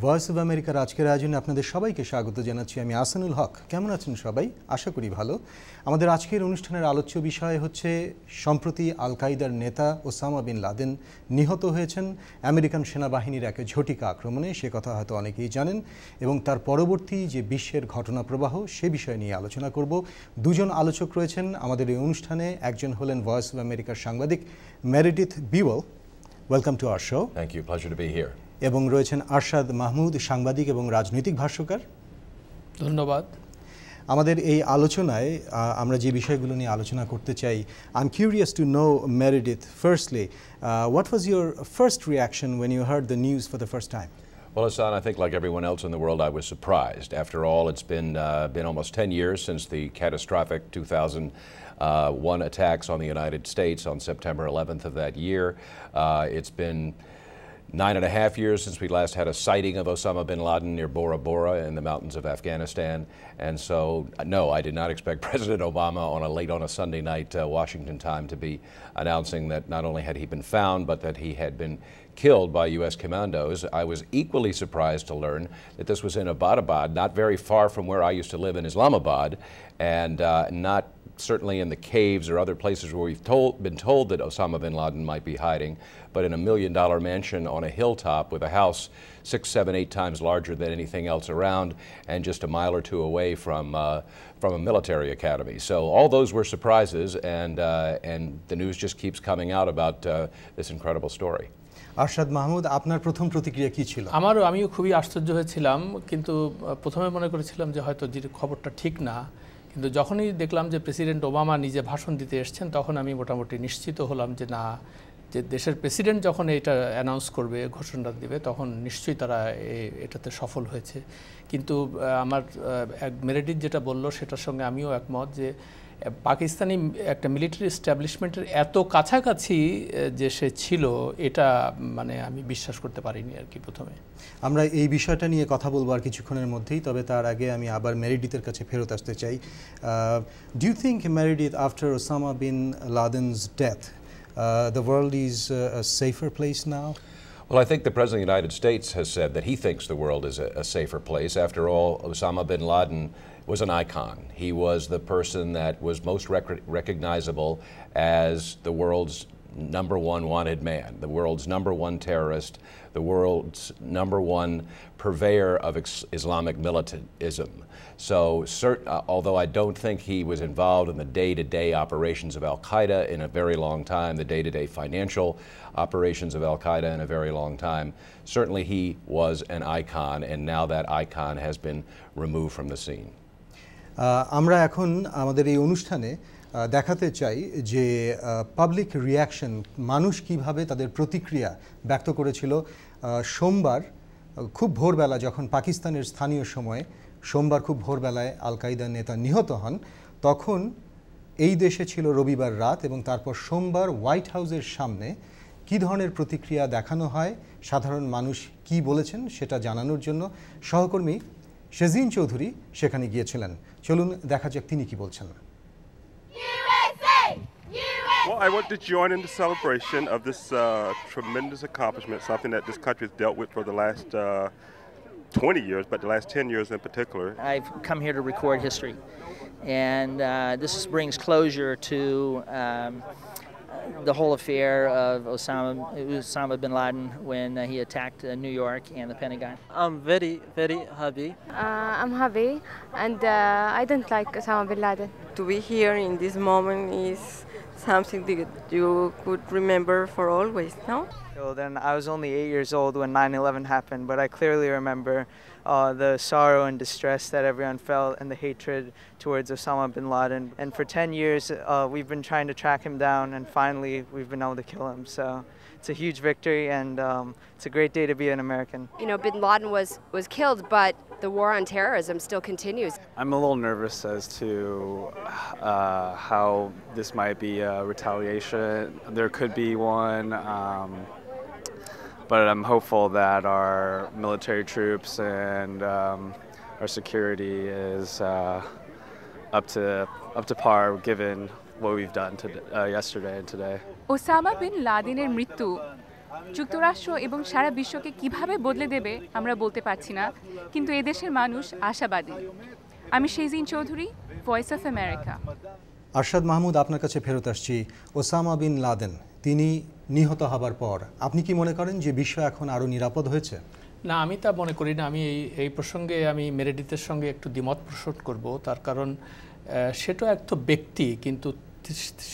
Voice of আমেরিকার আজকের আয়োজনে আপনাদের সবাইকে স্বাগত জানাচ্ছি। আমি আসানুল হক। কেমন আছেন সবাই? আশা করি ভালো। আমাদের আজকের অনুষ্ঠানের আলোচ্য বিষয় হচ্ছে সম্প্রতি আল কায়দার নেতা ওসামা বিন লাদেন নিহত হয়েছেন আমেরিকান সেনাবাহিনীর এক ঝটিকা আক্রমণে। সে কথা হয়তো অনেকেই জানেন এবং তার পরবর্তী যে বিশ্বের ঘটনা প্রবাহ সে বিষয় নিয়ে আলোচনা করব। দুজন আলোচক রয়েছেন আমাদের এই অনুষ্ঠানে। একজন হলেন ভয়েস অব আমেরিকার সাংবাদিক Meredith Buel. Welcome to our show. Thank you, pleasure to be here. এবং রয়েছেন আরশাদ মাহমুদ, সাংবাদিক এবং রাজনৈতিক ভাষ্যকার। ধন্যবাদ। আমাদের এই আলোচনায় আমরা যে বিষয়গুলো নিয়ে আলোচনা করতে চাই, I am curious to know Meredith, firstly what was your first reaction when you heard the news for the first time? Well, Hassan, I think like everyone else in the world, I was surprised. After all, it's been almost 10 years since the catastrophic 2001 attacks on the United States on September 11th of that year. It's been 9.5 years since we last had a sighting of Osama bin Laden near Bora Bora in the mountains of Afghanistan. And so, no, I did not expect President Obama late on a Sunday night, Washington time, to be announcing that not only had he been found, but that he had been killed by U.S. commandos. I was equally surprised to learn that this was in Abbottabad, not very far from where I used to live in Islamabad, and not certainly in the caves or other places where we've been told that Osama bin Laden might be hiding, but in a $1 million mansion on a hilltop with a house 6, 7, 8 times larger than anything else around, and just a mile or two away from a military academy. So all those were surprises, and the news just keeps coming out about this incredible story. Arshad Mahmud, আপনার প্রথম প্রতিক্রিয়া কি ছিল? আমিও খুবই আশ্চর্য হয়েছিলাম, কিন্তু প্রথমে মনে করেছিলাম যে হয়তো যে খবরটা ঠিক না, কিন্তু যখনই দেখলাম যে প্রেসিডেন্ট ওবামা নিজে ভাষণ দিতে এসেছেন তখন আমি মোটামুটি নিশ্চিত হলাম যে না, যে দেশের প্রেসিডেন্ট যখন এটা অ্যানাউন্স করবে, ঘোষণা দেবে, তখন নিশ্চয়ই তারা এটাতে সফল হয়েছে। কিন্তু আমার মেরিডিথ যেটা বললো সেটার সঙ্গে আমিও একমত যে পাকিস্তানি একটা মিলিটারি এস্টাবলিশমেন্টের এত কাছাকাছি যে সে ছিল, এটা মানে আমি বিশ্বাস করতে পারিনি আর কি প্রথমে। আমরা এই বিষয়টা নিয়ে কথা বলবো আর কিছুক্ষণের মধ্যেই, তবে তার আগে আমি আবার মেরিডিথের কাছে ফেরত আসতে চাই। Do you think Meredith, after Osama bin Laden's death, the world is a safer place now? Well, I think the President of the United States has said that he thinks the world is a safer place. After all, Osama bin Laden was an icon. He was the person that was most recognizable as the world's #1 wanted man, the world's #1 terrorist, the world's #1 purveyor of Islamic militantism. So, although I don't think he was involved in the day-to-day operations of al-Qaeda in a very long time, the day-to-day financial operations of al-Qaeda in a very long time, certainly he was an icon, and now that icon has been removed from the scene. আমরা এখন আমাদের এই অনুষ্ঠানে দেখাতে চাই যে public reaction, মানুষ কিভাবে তাদের প্রতিক্রিয়া ব্যক্ত করেছিল সোমবার খুব ভোরবেলা, যখন পাকিস্তানের স্থানীয় সময়ে সোমবার খুব ভোরবেলায় আল কায়দার নেতা নিহত হন। তখন এই দেশে ছিল রবিবার রাত, এবং তারপর সোমবার হোয়াইট হাউসের সামনে কী ধরনের প্রতিক্রিয়া দেখানো হয়, সাধারণ মানুষ কি বলেছেন সেটা জানানোর জন্য সহকর্মী শেজিন চৌধুরী সেখানে গিয়েছিলেন। চলুন দেখা যাক তিনি কি বলছেন। Well, I want to join in the celebration of this tremendous accomplishment, something that this country has dealt with for the last 20 years, but the last 10 years in particular. I've come here to record history, and this brings closure to the whole affair of Osama bin Laden when he attacked New York and the Pentagon. I'm very, very happy. I'm happy, and I don't like Osama bin Laden. To be here in this moment is something that you could remember for always, no? Well, then I was only 8 years old when 9/11 happened, but I clearly remember the sorrow and distress that everyone felt and the hatred towards Osama bin Laden. And for 10 years, we've been trying to track him down, and finally we've been able to kill him. So it's a huge victory, and it's a great day to be an American. You know, bin Laden was killed, but the war on terrorism still continues. I'm a little nervous as to how this might be a retaliation. There could be one. But I'm hopeful that our military troops and our security is up to par given what we've done yesterday and today. Osama bin লাদেনের মৃত্যু যুক্তরাষ্ট্র এবং সারা বিশ্বকে কিভাবে বদলে দেবে আমরা বলতে পারছি না, কিন্তু এদেশের মানুষ আশাবাদী। আমি Shejin Chowdhury, voice of America. Arshad Mahmud, আপনার কাছে ফেরত আসছি। ওসামা বিন লাদেন তিনি নিহত হবার পর আপনি কি মনে করেন যে বিশ্ব এখন আরও নিরাপদ হয়েছে? না, আমি তা মনে করি না। আমি এই প্রসঙ্গে আমি মেরেডিথের সঙ্গে একটু দ্বিমত পোষণ করব। তার কারণ সেটা একটা ব্যক্তি, কিন্তু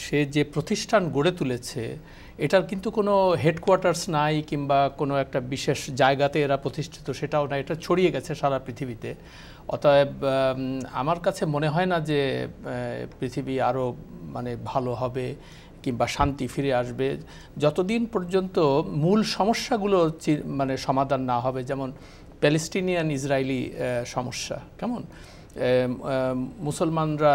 সে যে প্রতিষ্ঠান গড়ে তুলেছে এটার কিন্তু কোনো হেডকোয়ার্টার্স নাই কিংবা কোনো একটা বিশেষ জায়গাতে এরা প্রতিষ্ঠিত সেটাও না, এটা ছড়িয়ে গেছে সারা পৃথিবীতে। অতএব আমার কাছে মনে হয় না যে পৃথিবী আরও মানে ভালো হবে কিংবা শান্তি ফিরে আসবে যতদিন পর্যন্ত মূল সমস্যাগুলো মানে সমাধান না হবে, যেমন প্যালেস্টিনিয়ান ইসরায়েলি সমস্যা। কেমন মুসলমানরা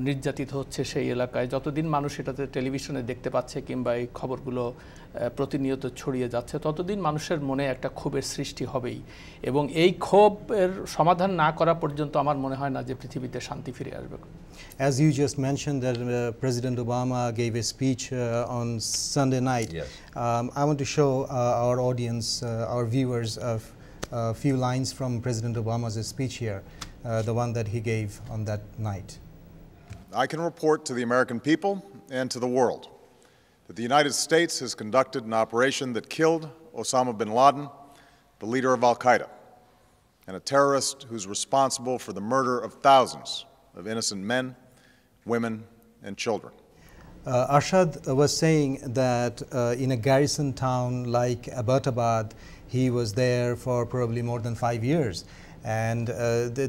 নির্যাতিত হচ্ছে সেই এলাকায়, যতদিন মানুষ এটাতে টেলিভিশনে দেখতে পাচ্ছে কিংবা এই খবরগুলো প্রতিনিয়ত ছড়িয়ে যাচ্ছে, ততদিন মানুষের মনে একটা ক্ষোভের সৃষ্টি হবেই। এবং এই ক্ষোভের সমাধান না করা পর্যন্ত আমার মনে হয় না যে পৃথিবীতে শান্তি ফিরে আসবে। As you just mentioned that President Obama gave a speech on Sunday night. Yes. I want to show our audience, our viewers, a few lines from President Obama's speech here, the one that he gave on that night. I can report to the American people and to the world that the United States has conducted an operation that killed Osama bin Laden, the leader of Al-Qaeda, and a terrorist who's responsible for the murder of thousands of innocent men, women, and children. Arshad was saying that in a garrison town like Abbottabad, he was there for probably more than 5 years. And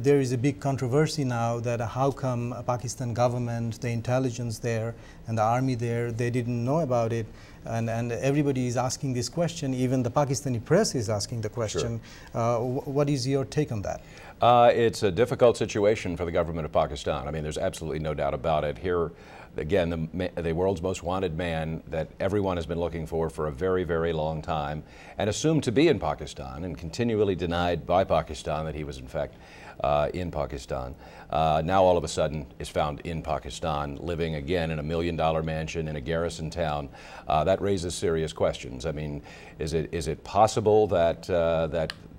there is a big controversy now that how come Pakistan government, the intelligence there and the army there, they didn't know about it. And everybody is asking this question, even the Pakistani press is asking the question. Sure. What is your take on that? It's a difficult situation for the government of Pakistan. I mean, there's absolutely no doubt about it. Here, again, the world's most wanted man that everyone has been looking for a very, very long time, and assumed to be in Pakistan and continually denied by Pakistan that he was in fact in Pakistan. Now all of a sudden is found in Pakistan, living again in a $1 million mansion in a garrison town. That raises serious questions. I mean, is it possible that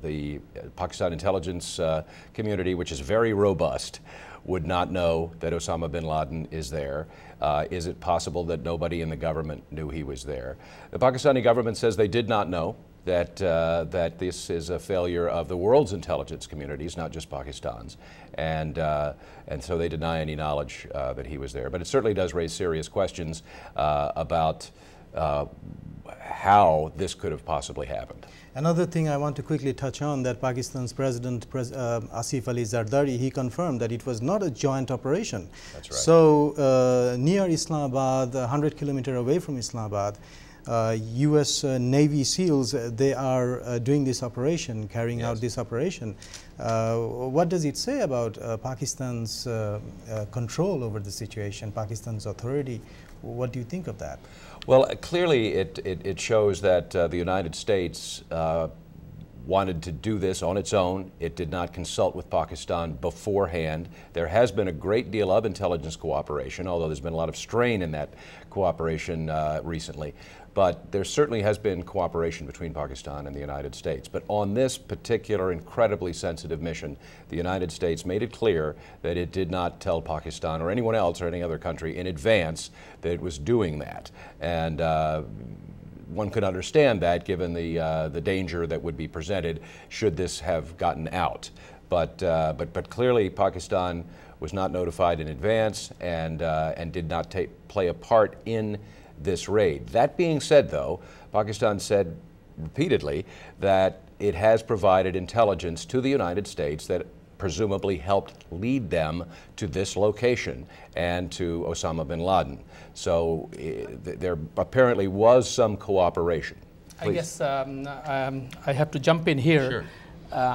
the Pakistan intelligence community, which is very robust, would not know that Osama bin Laden is there? Is it possible that nobody in the government knew he was there? The Pakistani government says they did not know, that this is a failure of the world's intelligence communities, not just Pakistan's, and so they deny any knowledge that he was there. But it certainly does raise serious questions about how this could have possibly happened. Another thing I want to quickly touch on, that Pakistan's President Asif Ali Zardari, he confirmed that it was not a joint operation. That's right. So near Islamabad, 100 kilometers away from Islamabad, U.S. Navy SEALs, they are doing this operation, carrying out this operation. What does it say about Pakistan's control over the situation, Pakistan's authority? What do you think of that? Well, clearly it shows that the United States wanted to do this on its own. It did not consult with Pakistan beforehand. There has been a great deal of intelligence cooperation, although there's been a lot of strain in that cooperation recently. But there certainly has been cooperation between Pakistan and the United States. But on this particular incredibly sensitive mission, the United States made it clear that it did not tell Pakistan or anyone else or any other country in advance that it was doing that. And one could understand that given the danger that would be presented should this have gotten out. But clearly Pakistan was not notified in advance and did not play a part in this raid. That being said, though, Pakistan said repeatedly that it has provided intelligence to the United States that presumably helped lead them to this location and to Osama bin Laden. So there apparently was some cooperation. I guess I have to jump in here. Sure.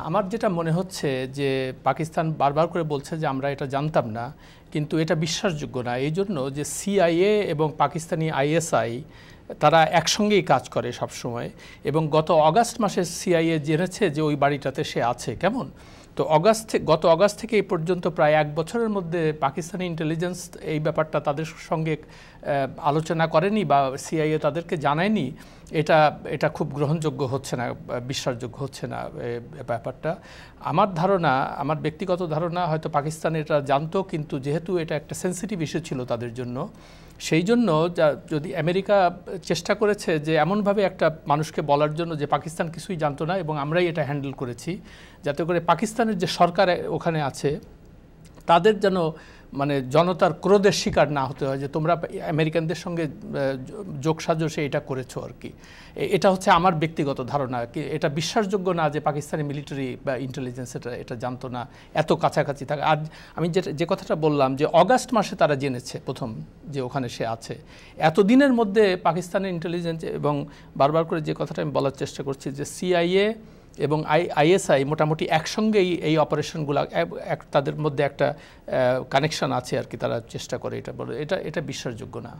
আমার যেটা মনে হচ্ছে যে পাকিস্তান বারবার করে বলছে যে আমরা এটা জানতাম না, কিন্তু এটা বিশ্বাসযোগ্য না। এই জন্য যে CIA এবং পাকিস্তানি ISI তারা একসঙ্গেই কাজ করে সব সময়, এবং গত অগাস্ট মাসে CIA জেনেছে যে ওই বাড়িটাতে সে আছে। কেমন তো গত অগাস্ট থেকে এই পর্যন্ত প্রায় 1 বছরের মধ্যে পাকিস্তানি ইন্টেলিজেন্স এই ব্যাপারটা তাদের সঙ্গে আলোচনা করেনি বা CIA তাদেরকে জানায়নি এটা খুব গ্রহণযোগ্য হচ্ছে না, বিশ্বাসযোগ্য হচ্ছে না ব্যাপারটা। আমার ধারণা, আমার ব্যক্তিগত ধারণা, হয়তো পাকিস্তান এটা জানতো, কিন্তু যেহেতু এটা একটা সেন্সিটিভ ইস্যু ছিল তাদের জন্য, সেই জন্য যদি আমেরিকা চেষ্টা করেছে যে এমনভাবে একটা মানুষকে বলার জন্য যে পাকিস্তান কিছুই জানতো না এবং আমরাই এটা হ্যান্ডেল করেছি, যাতে করে পাকিস্তানের যে সরকার ওখানে আছে তাদের যেন মানে জনতার ক্রোধের শিকার না হতে হয় যে তোমরা আমেরিকানদের সঙ্গে যোগসাজশে এটা করেছো আর কি। এটা হচ্ছে আমার ব্যক্তিগত ধারণা। এটা বিশ্বাসযোগ্য না যে পাকিস্তানি মিলিটারি বা ইন্টেলিজেন্স এটা জানতো না, এত কাছাকাছি থাকে। আর আমি যে কথাটা বললাম যে অগাস্ট মাসে তারা জেনেছে প্রথম যে ওখানে সে আছে, এতদিনের মধ্যে পাকিস্তানের ইন্টেলিজেন্স, এবং বারবার করে যে কথাটা আমি বলার চেষ্টা করছি যে সিআইএ এবং আইএসআই মোটামুটি একসঙ্গেই এই অপারেশনগুলো, তাদের মধ্যে একটা কানেকশন আছে আর কি, তারা চেষ্টা করে এটা বলে, এটা বিশ্বাসযোগ্য না।